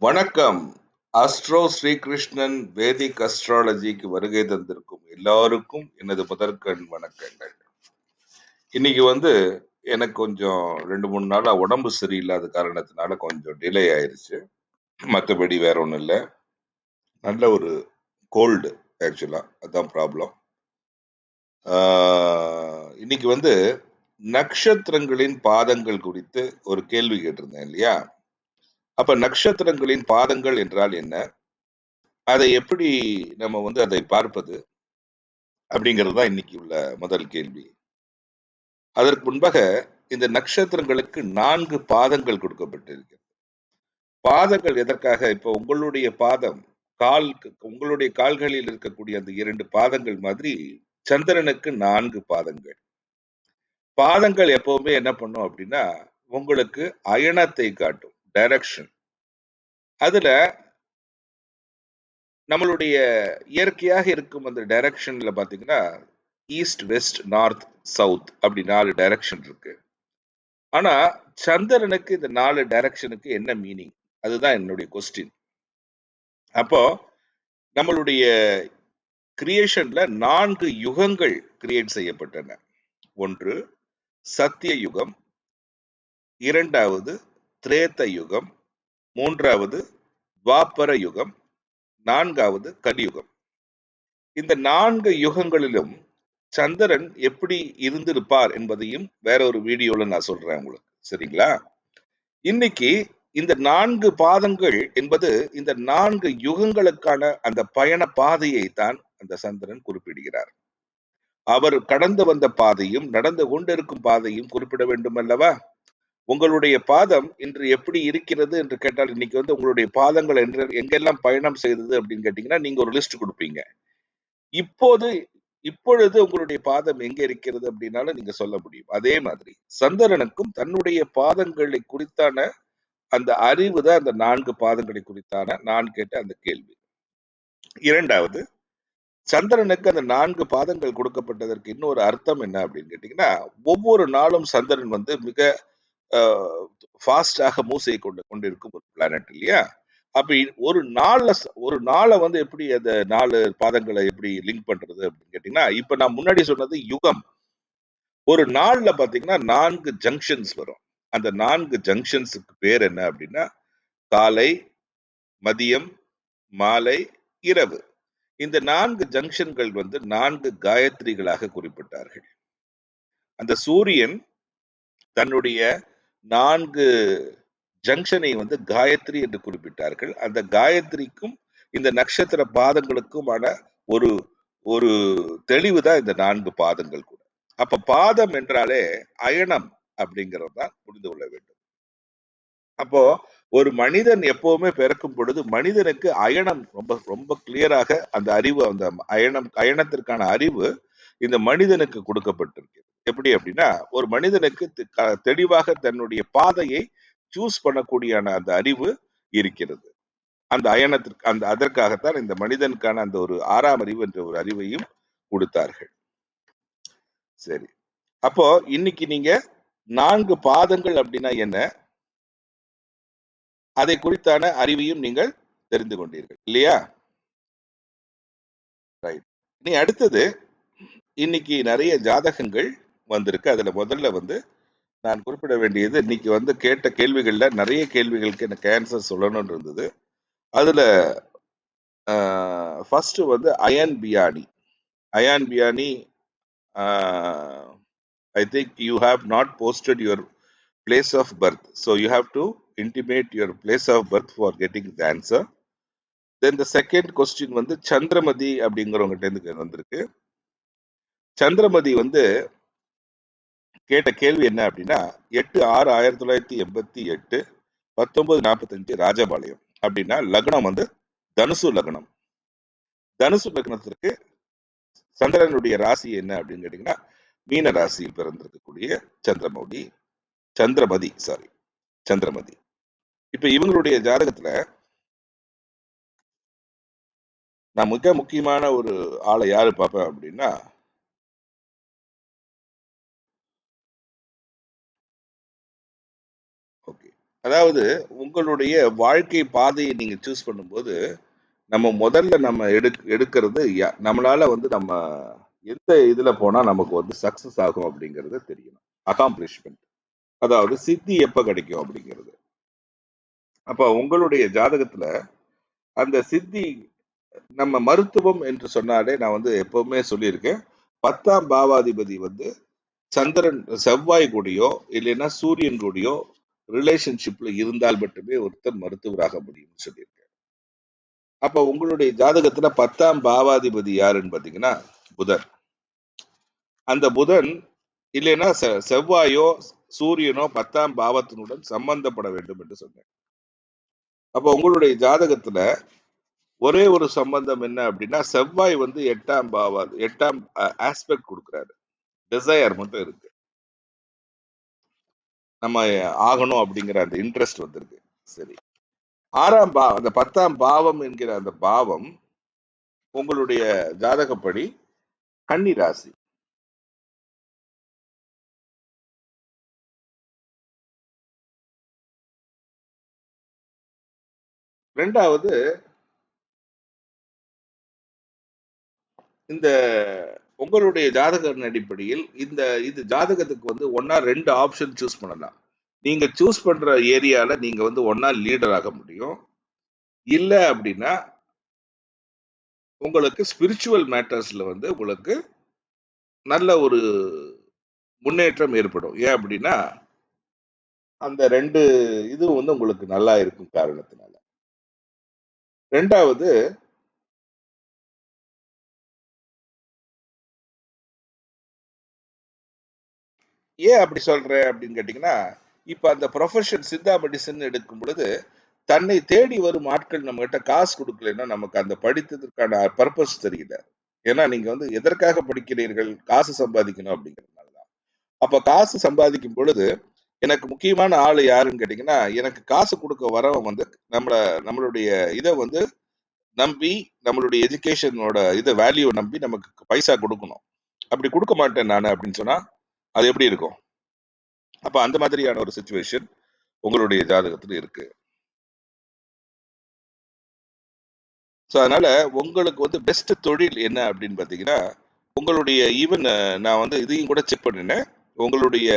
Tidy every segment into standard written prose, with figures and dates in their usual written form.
வணக்கம். அஸ்ட்ரோ ஸ்ரீகிருஷ்ணன் வேதிக் அஸ்ட்ராலஜிக்கு வருகை தந்திருக்கும் எல்லாருக்கும் எனது முதற்கண் வணக்கங்கள். இன்னைக்கு எனக்கு கொஞ்சம் 2-3 நாளா உடம்பு சரியில்லாத காரணத்தினால கொஞ்சம் டிலே ஆயிருச்சு. மத்தபடி வேற ஒண்ணும் இல்ல. நல்ல ஒரு கோல்டு ஆக்சுவலா. அதான் ப்ராப்ளம். இன்னைக்கு நட்சத்திரங்களின் பாதங்கள் குறித்து ஒரு கேள்வி கேட்டிருந்தேன் இல்லையா? அப்ப நட்சத்திரங்களின் பாதங்கள் என்றால் என்ன? அதை எப்படி நம்ம அதை பார்ப்பது? அப்படிங்கிறது தான் இன்னைக்கு உள்ள முதல் கேள்வி. அதற்கு முன்பாக இந்த நட்சத்திரங்களுக்கு 4 பாதங்கள் கொடுக்கப்பட்டிருக்கிறது. பாதங்கள் எதற்காக? இப்போ உங்களுடைய பாதம், உங்களுடைய கால்களில் இருக்கக்கூடிய அந்த 2 பாதங்கள் மாதிரி சந்திரனுக்கு 4 பாதங்கள். பாதங்கள் எப்பவுமே என்ன பண்ணும் அப்படின்னா, உங்களுக்கு அயனத்தை காட்டும், டைரக்ஷன். அதுல நம்மளுடைய இயற்கையாக இருக்கும் அந்த டைரக்ஷன்ல பாத்தீங்கன்னா, ஈஸ்ட், வெஸ்ட், நார்த், சவுத் அப்படி 4 டைரக்ஷன் இருக்கு. ஆனா சந்திரனுக்கு இந்த 4 டைரக்ஷனுக்கு என்ன மீனிங்? அதுதான் என்னுடைய கொஸ்டின். அப்போ நம்மளுடைய கிரியேஷன்ல 4 யுகங்கள் கிரியேட் செய்யப்பட்டன. 1 சத்திய யுகம், 2வது திரேத யுகம், 3வது துவாபர யுகம், 4வது கலியுகம். இந்த 4 யுகங்களிலும் சந்திரன் எப்படி இருந்திருப்பார் என்பதையும் வேற ஒரு வீடியோல நான் சொல்றேன் உங்களுக்கு. சரிங்களா? இன்னைக்கு இந்த 4 பாதங்கள் என்பது இந்த 4 யுகங்களுக்கான அந்த பயண பாதையை தான் அந்த சந்திரன் குறிப்பிடுகிறார். அவர் கடந்து வந்த பாதையும் நடந்து கொண்டிருக்கும் பாதையும் குறிப்பிட வேண்டும் அல்லவா? உங்களுடைய பாதம் இன்று எப்படி இருக்கிறது என்று கேட்டால், இன்னைக்கு உங்களுடைய பாதங்கள் எங்கெல்லாம் பயணம் செய்தது அப்படின்னு கேட்டீங்கன்னா, நீங்க ஒரு லிஸ்ட் கொடுப்பீங்க. இப்பொழுது உங்களுடைய பாதம் எங்க இருக்கிறது அப்படின்னாலும் நீங்க சொல்ல முடியும். அதே மாதிரி சந்திரனுக்கும் தன்னுடைய பாதங்களை குறித்தான அந்த அறிவு தான் அந்த 4 பாதங்களை குறித்தான நான் கேட்ட அந்த கேள்வி. 2வது சந்திரனுக்கு அந்த 4 பாதங்கள் கொடுக்கப்பட்டதற்கு இன்னொரு அர்த்தம் என்ன அப்படின்னு கேட்டீங்கன்னா, ஒவ்வொரு நாளும் சந்திரன் மிக ஃபாஸ்டாக மூவ் செய்து கொண்டிருக்கும் ஒரு பிளானட் இல்லையா? அப்ப ஒரு நாளை எப்படி அந்த 4 பாதங்களை எப்படி லிங்க் பண்றது அப்படின்னு கேட்டீங்கன்னா, இப்ப நான் முன்னாடி சொன்னது யுகம். ஒரு நாள்ல பாத்தீங்கன்னா 4 ஜங்ஷன்ஸ் வரும். அந்த 4 ஜங்ஷன்ஸுக்கு பேர் என்ன அப்படின்னா, காலை, மதியம், மாலை, இரவு. இந்த 4 ஜங்ஷன்கள் 4 காயத்ரிகளாக குறிப்பிட்டார்கள். அந்த சூரியன் தன்னுடைய 4 ஜங்ஷனை காயத்ரி என்று குறிப்பிட்டார்கள். அந்த காயத்ரிக்கும் இந்த நட்சத்திர பாதங்களுக்குமான ஒரு ஒரு தெளிவு தான் இந்த 4 பாதங்கள் கூட. அப்ப பாதம் என்றாலே அயனம் அப்படிங்கிறது தான் புரிந்து கொள்ள வேண்டும். அப்போ ஒரு மனிதன் எப்பவுமே பிறக்கும் பொழுது மனிதனுக்கு அயனம் ரொம்ப ரொம்ப கிளியராக அந்த அறிவு, அந்த அயனத்திற்கான அறிவு இந்த மனிதனுக்கு கொடுக்கப்பட்டிருக்கு. எப்படி அப்படின்னா, ஒரு மனிதனுக்கு தெளிவாக தன்னுடைய பாதையை சூஸ் பண்ணக்கூடிய அந்த அறிவு இருக்கிறது. அந்த அயனத்திற்கு அதற்காகத்தான் இந்த மனிதனுக்கான அந்த ஒரு 6ஆம் அறிவு என்ற ஒரு அறிவையும் கொடுத்தார்கள். சரி, அப்போ இன்னைக்கு நீங்க 4 பாதங்கள் அப்படின்னா என்ன, அதை குறித்தான அறிவையும் நீங்கள் தெரிந்து கொண்டீர்கள் இல்லையா? ரைட். நீ அடுத்தது, இன்னைக்கு நிறைய ஜாதகங்கள் வந்திருக்கு. அதுல முதல்ல நான் குறிப்பிட வேண்டியது, இன்னைக்கு கேட்ட கேள்விகள்ல நிறைய கேள்விகளுக்கு எனக்கு ஆன்சர் சொல்லணும்னு இருந்தது. அதுல ஃபர்ஸ்ட் அயான் பியானி. அயான் பியானி, I think you have not posted your place of birth, so you have to intimate your place of birth for getting the answer. Then the second question Chandramathi அப்படிங்கிறவங்ககிட்ட இருந்து வந்திருக்கு. சந்திரமதி கேட்ட கேள்வி என்ன அப்படின்னா, 8/6/1988 19:45 ராஜபாளையம் அப்படின்னா லக்னம் தனுசு லக்னம். தனுசு லக்னத்திற்கு சந்திரனுடைய ராசி என்ன அப்படின்னு கேட்டீங்கன்னா, மீன ராசியில் பிறந்திருக்கக்கூடிய சந்திரமதி. இப்ப இவங்களுடைய ஜாதகத்துல நான் மிக முக்கியமான ஒரு ஆளை யாரு பார்ப்பேன் அப்படின்னா, ஓகே, அதாவது உங்களுடைய வாழ்க்கை பாதையை நீங்க சூஸ் பண்ணும்போது, முதல்ல நம்ம எடுக்கிறது நம்மளால வந்து நம்ம எந்த இதுல போனா நமக்கு வந்து சக்சஸ் ஆகும் அப்படிங்கிறது தெரியணும். அக்காம்ப்ளிஷ்மென்ட். அதாவது சித்தி எப்ப கிடைக்கும் அப்படிங்கிறது. அப்ப உங்களுடைய ஜாதகத்துல அந்த சித்தி நம்ம மருத்துவம் என்று சொன்னாலே நான் வந்து எப்பவுமே சொல்லியிருக்கேன். 10ஆம் பாவாதிபதி வந்து சந்திரன், செவ்வாய் கூடயோ இல்லைன்னா சூரியன் கூடயோ ரிலேஷன்ஷிப்ல இருந்தால் மட்டுமே ஒருத்தர் மருத்துவராக முடியும்னு சொல்லியிருக்கேன். அப்ப உங்களுடைய ஜாதகத்துல 10ஆம் பாவாதிபதி யாருன்னு பாத்தீங்கன்னா புதன். அந்த புதன் இல்லைன்னா செவ்வாயோ சூரியனோ 10ஆம் பாவத்தினுடன் சம்பந்தப்பட வேண்டும் என்று சொன்னேன். அப்ப உங்களுடைய ஜாதகத்துல ஒரே ஒரு சம்பந்தம் என்ன அப்படின்னா செவ்வாய் வந்து 8ஆம் ஆஸ்பெக்ட் கொடுக்கிறாரு. டிசையர் மட்டும் இருக்கு. நம்ம ஆகணும் அப்படிங்கிற அந்த இன்ட்ரெஸ்ட் வந்திருக்கு. சரி. அந்த 10ஆம் பாவம் என்கிற அந்த பாவம் உங்களுடைய ஜாதகப்படி கன்னி ராசி. ரெண்டாவது, இந்த உங்களுடைய ஜாதகத்தின் அடிப்படையில் இது ஜாதகத்துக்கு வந்து ஒன்னா 2 ஆப்ஷன் சூஸ் பண்ணலாம். நீங்க சூஸ் பண்ற ஏரியால நீங்க வந்து ஒன்னா லீடர் ஆக முடியும். இல்ல அப்படின்னா உங்களுக்கு ஸ்பிரிச்சுவல் மேட்டர்ஸ்ல வந்து உங்களுக்கு நல்ல ஒரு முன்னேற்றம் ஏற்படும். ஏன் அப்படின்னா அந்த 2 இது வந்து உங்களுக்கு நல்லா இருக்கும் காரணத்தினால. ரெண்டாவது, ஏன் அப்படி சொல்றேன் அப்படின்னு கேட்டீங்கன்னா, இப்ப அந்த ப்ரொஃபஷன் சித்தா மெடிசன் எடுக்கும் பொழுது தன்னை தேடி வரும் ஆட்கள் நம்ம கிட்ட காசு கொடுக்கலைன்னா நமக்கு அந்த படித்ததற்கான பர்பஸ் தெரியல. ஏன்னா நீங்க வந்து எதற்காக படிக்கிறீர்கள்? காசு சம்பாதிக்கணும் அப்படிங்கிறதுனால தான். அப்ப காசு சம்பாதிக்கும் பொழுது எனக்கு முக்கியமான ஆளு யாருன்னு கேட்டீங்கன்னா, எனக்கு காசு கொடுக்க வரவன் வந்து நம்மளுடைய இத வந்து நம்பி, நம்மளுடைய எஜுகேஷனோட வேல்யூ நம்பி நமக்கு பைசா கொடுக்கணும். அப்படி கொடுக்க மாட்டேன் நானு அப்படின்னு சொன்னா, அது எப்படி இருக்கும்? அப்ப அந்த மாதிரியான ஒரு சிச்சுவேஷன் உங்களுடைய ஜாதகத்துல இருக்கு. ஸோ அதனால உங்களுக்கு வந்து பெஸ்ட் தொழில் என்ன அப்படின்னு பார்த்தீங்கன்னா, உங்களுடைய ஈவன் நான் வந்து இதையும் கூட செக் பண்ணினேன். உங்களுடைய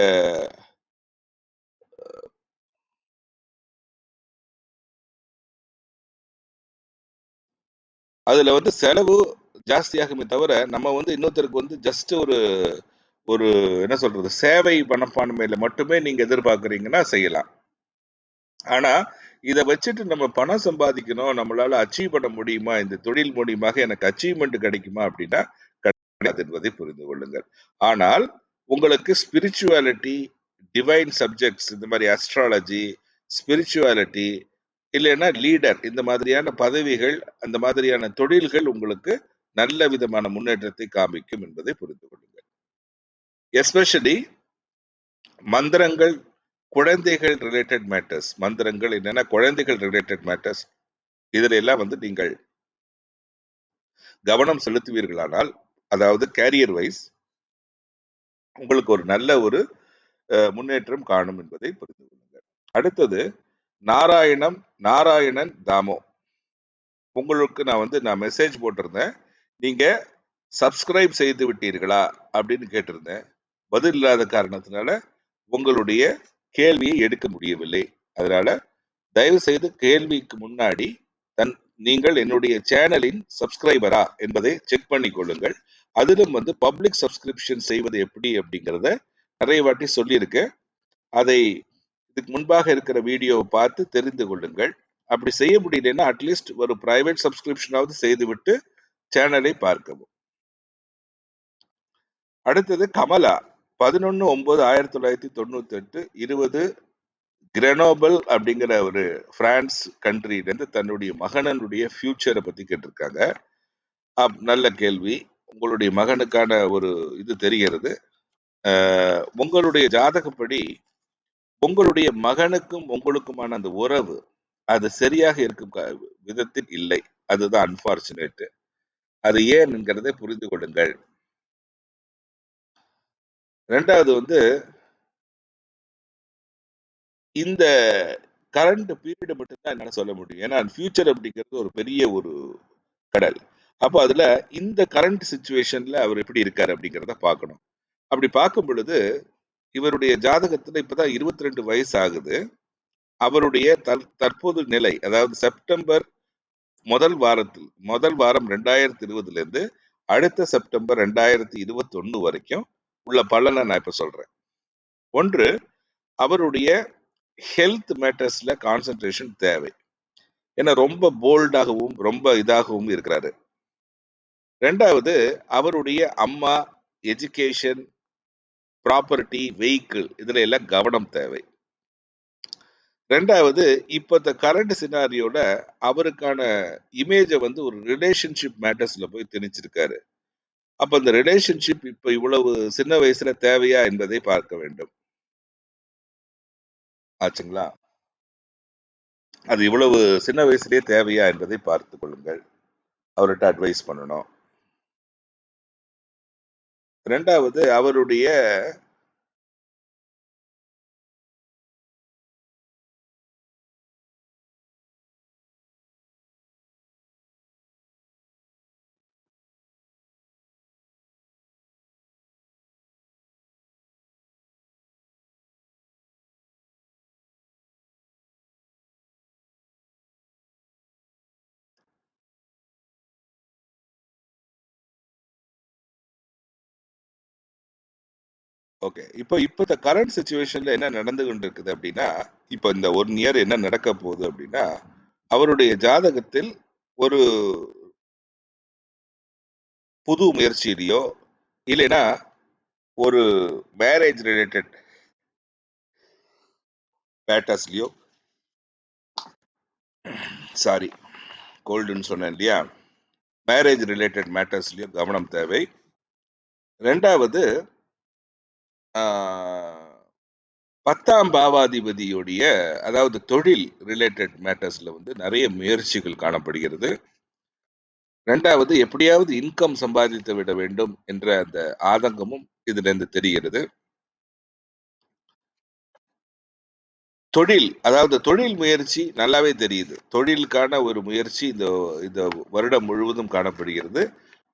அதுல வந்து செலவு ஜாஸ்தியாகுமே தவிர, நம்ம வந்து இன்னொருத்தருக்கு வந்து ஜஸ்ட் ஒரு ஒரு என்ன சொல்றது? சேவை மனப்பான்மையில மட்டுமே நீங்க எதிர்பார்க்கிறீங்கன்னா செய்யலாம். ஆனா, இத வச்சுட்டு நம்ம பணம் சம்பாதிக்கணும், நம்மளால அச்சீவ் பண்ண முடியுமா? இந்த தொழில் மூலியமாக எனக்கு அச்சீவ்மென்ட் கிடைக்குமா? அப்படின்னா, கிடையாது என்பதை புரிந்து கொள்ளுங்கள். ஆனால், உங்களுக்கு ஸ்பிரிச்சுவாலிட்டி, டிவைன் சப்ஜெக்ட்ஸ் இந்த மாரி அஸ்ட்ராலஜி, ஸ்பிரிச்சுவாலிட்டி இல்லைன்னா லீடர் இந்த மாதிரியான பதவிகள், அந்த மாதிரியான தொழில்கள் உங்களுக்கு நல்ல விதமான முன்னேற்றத்தை காமிக்கும் என்பதை புரிந்து கொள்ளுங்கள். எஸ்பெஷலி மந்திரங்கள், குழந்தைகள் ரிலேட்டட் மேட்டர்ஸ். மந்திரங்கள் என்னன்னா குழந்தைகள் ரிலேட்டட் மேட்டர்ஸ். இதுல எல்லாம் வந்து நீங்கள் கவனம் செலுத்துவீர்களானால், அதாவது கேரியர் வைஸ் உங்களுக்கு ஒரு நல்ல ஒரு முன்னேற்றம் காணும் என்பதை புரிந்து கொள்ளுங்கள். அடுத்தது நாராயணம், நாராயணன் தாமோ. உங்களுக்கு நான் மெசேஜ் போட்டிருந்தேன். நீங்க சப்ஸ்கிரைப் செய்து விட்டீர்களா அப்படின்னு கேட்டிருந்தேன். பதில் இல்லாத காரணத்தினால உங்களுடைய கேள்வியை எடுக்க முடியவில்லை. அதனால தயவு செய்து கேள்விக்கு முன்னாடி தன் நீங்கள் என்னுடைய சேனலின் சப்ஸ்கிரைபரா என்பதை செக் பண்ணி கொள்ளுங்கள். அதிலும் வந்து பப்ளிக் சப்ஸ்கிரிப்ஷன் செய்வது எப்படி அப்படிங்கிறத நிறைய வாட்டி சொல்லியிருக்கேன். அதை இதுக்கு முன்பாக இருக்கிற வீடியோவை பார்த்து தெரிந்து கொள்ளுங்கள். அப்படி செய்ய முடியலன்னா அட்லீஸ்ட் ஒரு பிரைவேட் சப்ஸ்கிரிப்ஷனாவது செய்துவிட்டு சேனலை பார்க்கவும். அடுத்தது கமலா 11/9/1998 20 கிரெனோபல் அப்படிங்கிற ஒரு பிரான்ஸ் கண்ட்ரில இருந்து தன்னுடைய மகனுடைய ஃபியூச்சரை பத்தி கேட்டிருக்காங்க. நல்ல கேள்வி. உங்களுடைய மகனுக்கான ஒரு இது தெரிகிறது. உங்களுடைய ஜாதகப்படி உங்களுடைய மகனுக்கும் உங்களுக்குமான அந்த உறவு அது சரியாக இருக்கும் விதத்தில் இல்லை. அதுதான் அன்பார்ச்சுனேட். அது ஏன் என்கிறதை புரிந்து கொள்ளுங்கள். ரெண்டாவது வந்து இந்த கரண்ட் பீரியட் மட்டும் தான் என்னால சொல்ல முடியும். ஏன்னா ஃபியூச்சர் அப்படிங்கிறது ஒரு பெரிய ஒரு கடல். அப்போ அதுல இந்த கரண்ட் சிச்சுவேஷன்ல அவர் எப்படி இருக்காரு அப்படிங்கிறத பார்க்கணும். அப்படி பார்க்கும் பொழுது இவருடைய ஜாதகத்துல இப்பதான் 22 வயசு ஆகுது. அவருடைய தற்போது நிலை, அதாவது செப்டம்பர் முதல் வாரம் 2020 இருந்து அடுத்த செப்டம்பர் 2021 வரைக்கும் உள்ள பலனை நான் இப்ப சொல்றேன். ஒன்று, அவருடைய ஹெல்த் மேட்டர்ஸ்ல கான்சென்ட்ரேஷன் தேவை. ஏன்னா ரொம்ப போல்டாகவும் ரொம்ப இதாகவும் இருக்கிறாரு. ரெண்டாவது, அவருடைய அம்மா, எஜுகேஷன், ப்ராப்பர்ட்டி, வெஹிக்கிள் இதுல எல்லாம் கவனம் தேவை. ரெண்டாவது, இப்ப இந்த கரண்ட் சினாரியோட அவருக்கான இமேஜ வந்து ஒரு ரிலேஷன்ஷிப் மேட்டர்ஸ்ல போய் திணிச்சிருக்காரு. அப்ப இந்த ரிலேஷன்ஷிப் இப்ப இவ்வளவு சின்ன வயசுல தேவையா என்பதை பார்க்க வேண்டும். ஆச்சுங்களா? அது இவ்வளவு சின்ன வயசுலயே தேவையா என்பதை பார்த்துக் கொள்ளுங்கள். அவர்ட்ட அட்வைஸ் பண்ணணும். ரெண்டாவது, அவருடைய ஓகே. இப்ப இந்த கரண்ட் சிச்சுவேஷன்ல என்ன நடந்து கொண்டிருக்குது அப்படின்னா, இப்ப இந்த 1 இயர் என்ன நடக்க போகுது அப்படின்னா, அவருடைய ஜாதகத்தில் ஒரு புது முயற்சியிலயோ, இல்லைன்னா ஒரு மேரேஜ் ரிலேட்டட் மேட்டர்ஸ்லயோ, சாரி கோல்டுன்னு சொன்னேன் இல்லையா? மேரேஜ் ரிலேட்டட் மேட்டர்ஸ்லயோ கவனம் தேவை. ரெண்டாவது, ஆ 10ஆம் பாவாதிபதியுடைய, அதாவது தொழில் ரிலேட்டட் மேட்டர்ஸ்ல வந்து நிறைய முயற்சிகள் காணப்படுகிறது. ரெண்டாவது, எப்படியாவது இன்கம் சம்பாதித்து விட வேண்டும் என்ற அந்த ஆதங்கமும் இதிலிருந்து தெரிகிறது. தொழில், அதாவது தொழில் முயற்சி நல்லாவே தெரியுது. தொழிலுக்கான ஒரு முயற்சி இந்த இந்த வருடம் முழுவதும் காணப்படுகிறது.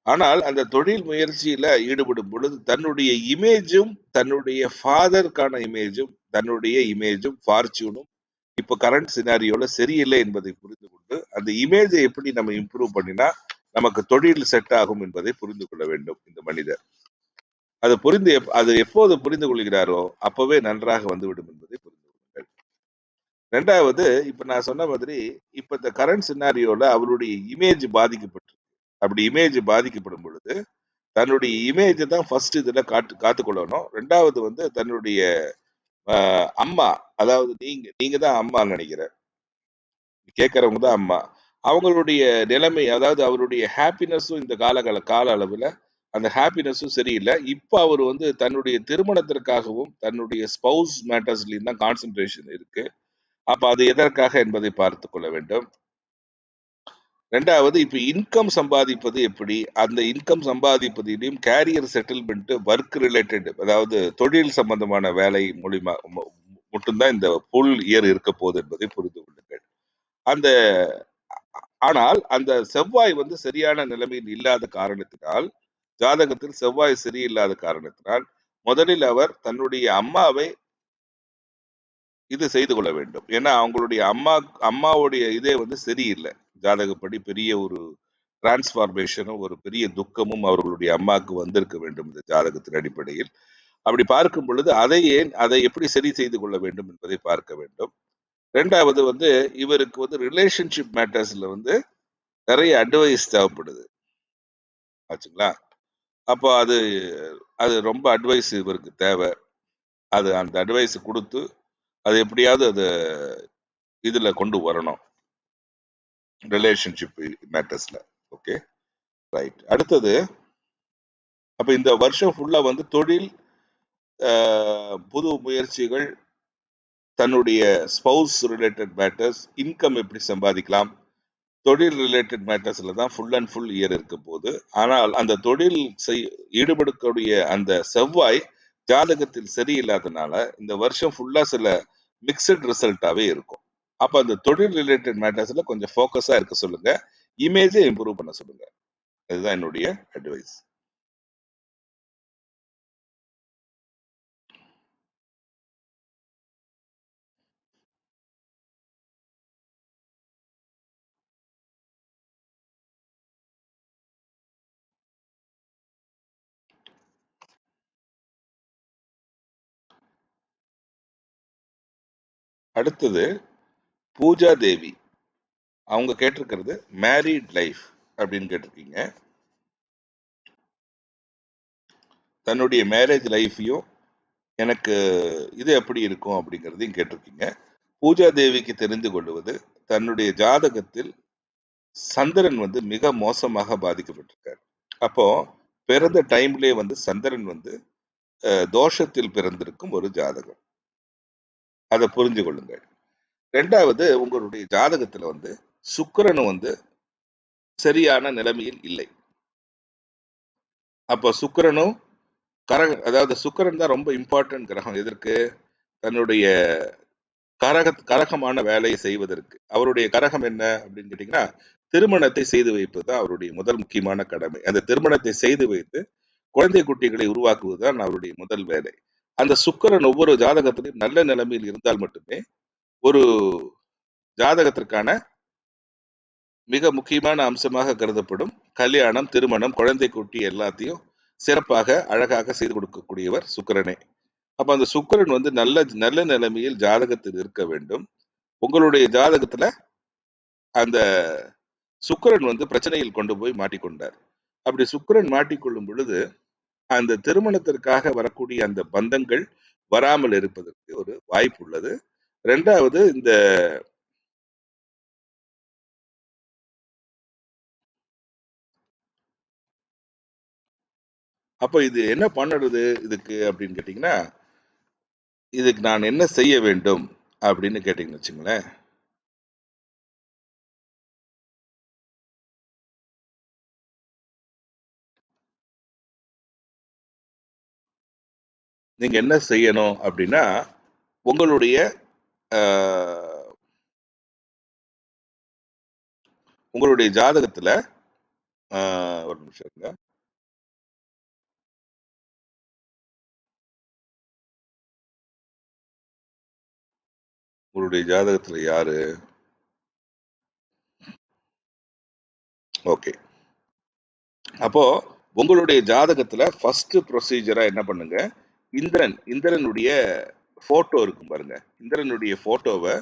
ஆனால் அந்த தொழில் முயற்சியில ஈடுபடும் பொழுது தன்னுடைய இமேஜும், தன்னுடைய ஃபாதருக்கான இமேஜும், தன்னுடைய இமேஜும், ஃபார்ச்சூனும் இப்ப கரண்ட் சினாரியோல சரியில்லை என்பதை புரிந்து கொண்டு, அந்த இமேஜை எப்படி நம்ம இம்ப்ரூவ் பண்ணினா நமக்கு தொழில் செட் ஆகும் என்பதை புரிந்து கொள்ள வேண்டும் இந்த மனிதர். அது எப்போது புரிந்து கொள்கிறாரோ அப்பவே நன்றாக வந்துவிடும் என்பதை புரிந்து கொள்ளுங்கள். ரெண்டாவது, இப்ப நான் சொன்ன மாதிரி இப்ப இந்த கரண்ட் சினாரியோல அவருடைய இமேஜ் பாதிக்கப்பட்டு, அப்படி இமேஜ் பாதிக்கப்படும் பொழுது தன்னுடைய இமேஜ் தான் ஃபர்ஸ்ட் இதுல காத்துக்கொள்ளணும். ரெண்டாவது வந்து தன்னுடைய அம்மா, அதாவது நீங்க நீங்க தான் அம்மான்னு நினைக்கிறேன். கேட்கறவங்க தான் அம்மா. அவங்களுடைய நிலைமை, அதாவது அவருடைய ஹாப்பினஸும் இந்த கால அளவுல அந்த ஹாப்பினஸும் சரியில்ல. இப்ப அவர் வந்து தன்னுடைய திருமணத்திற்காகவும், தன்னுடைய ஸ்பௌஸ் மேட்டர்ஸ்லயும் தான் கான்சன்ட்ரேஷன் இருக்கு. அப்ப அது எதற்காக என்பதை பார்த்துக் கொள்ள வேண்டும். ரெண்டாவது, இப்ப இன்கம் சம்பாதிப்பது எப்படி? அந்த இன்கம் சம்பாதிப்பதிலும் கேரியர் செட்டில்மெண்ட், ஒர்க் ரிலேட்டட், அதாவது தொழில் சம்பந்தமான வேலை மூலியமா மட்டும்தான் இந்த ஃபுல் இயர் இருக்க போகுது என்பதை புரிந்து கொள்ளுங்கள். அந்த ஆனால் அந்த செவ்வாய் வந்து சரியான நிலைமையில் இல்லாத காரணத்தினால், ஜாதகத்தில் செவ்வாய் சரியில்லாத காரணத்தினால், முதலில் அவர் தன்னுடைய அம்மாவை இது செய்து கொள்ள வேண்டும். ஏன்னா அவங்களுடைய அம்மாவுடைய இதே வந்து சரியில்ல. ஜாதகப்படி பெரிய ஒரு டிரான்ஸ்ஃபார்மேஷனும், ஒரு பெரிய துக்கமும் அவர்களுடைய அம்மாவுக்கு வந்திருக்க வேண்டும் இந்த ஜாதகத்தின் அடிப்படையில். அப்படி பார்க்கும் பொழுது அதை எப்படி சரி செய்து கொள்ள வேண்டும் என்பதை பார்க்க வேண்டும். 2வது வந்து இவருக்கு வந்து ரிலேஷன்ஷிப் மேட்டர்ஸ்ல வந்து நிறைய அட்வைஸ் தேவைப்படுது. ஆச்சுங்களா? அப்போ அது அது ரொம்ப அட்வைஸ் இவருக்கு தேவை. அந்த அட்வைஸ் குடுத்து, அது எப்படியாவது இதுல கொண்டு வரணும். ரிலேஷன்ஷிப் மேட்டர்ஸ்ல. ஓகே. ரைட். அடுத்தது, அப்ப இந்த வருஷம் ஃபுல்லா வந்து தொழில், புது முயற்சிகள், தன்னுடைய ஸ்பௌஸ் ரிலேட்டட் மேட்டர்ஸ், இன்கம் எப்படி சம்பாதிக்கலாம், தொழில் ரிலேட்டட் மேட்டர்ஸ்ல தான் ஃபுல் அண்ட் ஃபுல் இயர் இருக்க போகுது. ஆனால் அந்த தொழில் ஈடுபடக்கூடிய அந்த செவ்வாய் ஜாதகத்தில் சரியில்லாதனால இந்த வருஷம் ஃபுல்லா சில மிக்சட் ரிசல்ட்டாவே இருக்கும். அப்ப அந்த தொழில் ரிலேட்டட் மேட்டர்ஸ்ல கொஞ்சம் ஃபோக்கஸா இருக்க சொல்லுங்க. இமேஜை இம்ப்ரூவ் பண்ண சொல்லுங்க. இதுதான் என்னுடைய அட்வைஸ். அடுத்தது பூஜா தேவி. அவங்க கேட்டிருக்கிறது மேரிட் லைஃப் அப்படின்னு கேட்டிருக்கீங்க. தன்னுடைய மேரேஜ் லைஃப்பையும் எனக்கு இது எப்படி இருக்கும் அப்படிங்கிறதையும் கேட்டிருக்கீங்க. பூஜா தேவிக்கு தெரிந்து கொள்வது, தன்னுடைய ஜாதகத்தில் சந்திரன் வந்து மிக மோசமாக பாதிக்கப்பட்டிருக்கார். அப்போ பிறந்த டைம்லயே வந்து சந்திரன் வந்து தோஷத்தில் பிறந்திருக்கும் ஒரு ஜாதகம். அதை புரிஞ்சு கொள்ளுங்க. ரெண்டாவது, உங்களுடைய ஜாதகத்துல வந்து சுக்கிரனும் வந்து சரியான நிலைமையில் இல்லை. அப்போ சுக்கிரனும் அதாவது சுக்கிரன் தான் ரொம்ப இம்பார்ட்டன்ட் கிரகம். எதற்கு? தன்னுடைய கரகமான வேலையை செய்வதற்கு. அவருடைய கரகம் என்ன அப்படின்னு கேட்டீங்கன்னா, திருமணத்தை செய்து வைப்பது தான் அவருடைய முதல் முக்கியமான கடமை. அந்த திருமணத்தை செய்து வைத்து குழந்தை குட்டிகளை உருவாக்குவதுதான் அவருடைய முதல் வேலை. அந்த சுக்கிரன் ஒவ்வொரு ஜாதகத்திலும் நல்ல நிலைமையில் இருந்தால் மட்டுமே ஒரு ஜாதகத்திற்கான மிக முக்கியமான அம்சமாக கருதப்படும் கல்யாணம், திருமணம், குழந்தை குட்டி எல்லாத்தையும் சிறப்பாக அழகாக செய்து கொடுக்கக்கூடியவர் சுக்கிரனே. அப்ப அந்த சுக்கிரன் வந்து நல்ல நல்ல நிலைமையில் ஜாதகத்தில் இருக்க வேண்டும். உங்களுடைய ஜாதகத்துல அந்த சுக்கிரன் வந்து பிரச்சனையில் கொண்டு போய் மாட்டிக்கொண்டார். அப்படி சுக்கிரன் மாட்டிக்கொள்ளும் பொழுது அந்த திருமணத்திற்காக வரக்கூடிய அந்த பந்தங்கள் வராமல் இருப்பதற்கு ஒரு வாய்ப்பு உள்ளது. ரெண்டாவது, இந்த அப்ப இது என்ன பண்ணுறது இதுக்கு அப்படின்னு கேட்டீங்கன்னா, இதுக்கு நான் என்ன செய்ய வேண்டும் அப்படின்னு கேட்டீங்கன்னு வச்சுங்களேன். நீங்க என்ன செய்யணும் அப்படின்னா, உங்களுடைய உங்களுடைய ஜாதகத்துல ஒரு நிமிஷம் இருங்க. உங்களுடைய ஜாதகத்துல யாரு? ஓகே. அப்போ உங்களுடைய ஜாதகத்துல ஃபர்ஸ்ட் ப்ரொசீஜரா என்ன பண்ணுங்க, இந்திரனுடைய போட்டோ இருக்கும் பாருங்க. இந்திரனுடைய போட்டோவை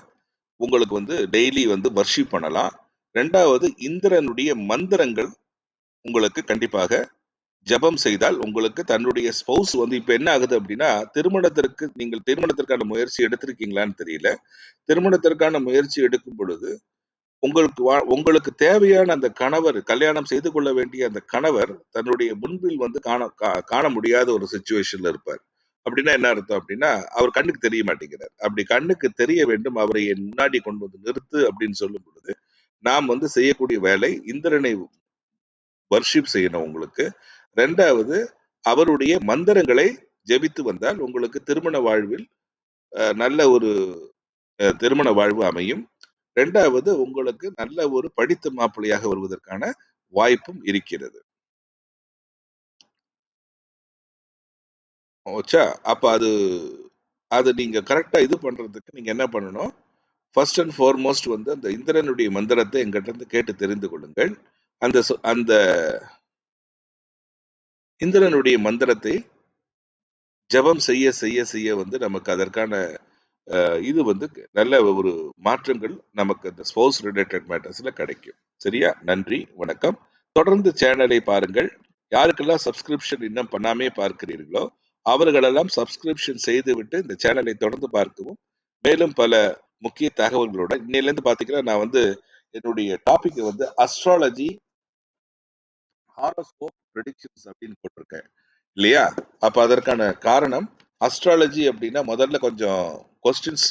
உங்களுக்கு வந்து டெய்லி வந்து வர்ஷிப் பண்ணலாம். ரெண்டாவது, இந்திரனுடைய மந்திரங்கள் உங்களுக்கு கண்டிப்பாக ஜபம் செய்தால் உங்களுக்கு தன்னுடைய ஸ்பௌஸ் வந்து இப்ப என்ன ஆகுது அப்படின்னா, நீங்கள் திருமணத்திற்கான முயற்சி எடுத்திருக்கீங்களான்னு தெரியல. திருமணத்திற்கான முயற்சி எடுக்கும் பொழுது உங்களுக்கு தேவையான அந்த கணவர், கல்யாணம் செய்து கொள்ள வேண்டிய அந்த கணவர் தன்னுடைய முன்பில் வந்து காண முடியாத ஒரு சிச்சுவேஷன்ல இருப்பார். அப்படின்னா என்ன அர்த்தம் அப்படின்னா, அவர் கண்ணுக்கு தெரிய மாட்டேங்கிறார். அப்படி கண்ணுக்கு தெரிய வேண்டும், அவரை என் முன்னாடி கொண்டு வந்து நிறுத்து அப்படின்னு சொல்லும் பொழுது நாம் வந்து செய்யக்கூடிய வேலை இந்திரனை வர்ஷிப் செய்யணும் உங்களுக்கு. ரெண்டாவது, அவருடைய மந்திரங்களை ஜெபித்து வந்தால் உங்களுக்கு திருமண வாழ்வில் நல்ல ஒரு திருமண வாழ்வு அமையும். ரெண்டாவது, உங்களுக்கு நல்ல ஒரு படித்த மாப்பிள்ளையாக வருவதற்கான வாய்ப்பும் இருக்கிறது. ஓச்சா? அப்ப அது அது நீங்க கரெக்டா இது பண்றதுக்கு நீங்க என்ன பண்ணணும்? ஃபர்ஸ்ட் அண்ட் ஃபார்மோஸ்ட் வந்து அந்த இந்திரனுடைய மந்திரத்தை எங்கிட்ட இருந்து கேட்டு தெரிந்து கொள்ளுங்கள். அந்த இந்திரனுடைய மந்திரத்தை ஜெபம் செய்ய செய்ய செய்ய வந்து நமக்கு அதற்கான இது வந்து நல்ல ஒரு மாற்றங்கள் நமக்கு அந்த ஸ்போர்ட்ஸ் ரிலேட்டட் மேட்டர்ஸ்ல கிடைக்கும். சரியா? நன்றி, வணக்கம். தொடர்ந்து சேனலை பாருங்கள். யாருக்கெல்லாம் சப்ஸ்கிரிப்ஷன் இன்னும் பண்ணாமே பார்க்கிறீர்களோ அவர்களெல்லாம் சப்ஸ்கிரிப்ஷன் செய்துவிட்டு இந்த சேனலை தொடர்ந்து பார்க்கவும். மேலும் பல முக்கிய தகவல்களோட இன்னையிலேருந்து பார்த்தீங்கன்னா, நான் வந்து என்னுடைய டாபிக் வந்து அஸ்ட்ராலஜி ஹாரோஸ்கோப் ப்ரெடிக்ஷன்ஸ் அப்படின்னு போட்டிருக்கேன் இல்லையா? அப்ப அதற்கான காரணம், அஸ்ட்ராலஜி அப்படின்னா முதல்ல கொஞ்சம் கொஸ்டின்ஸ்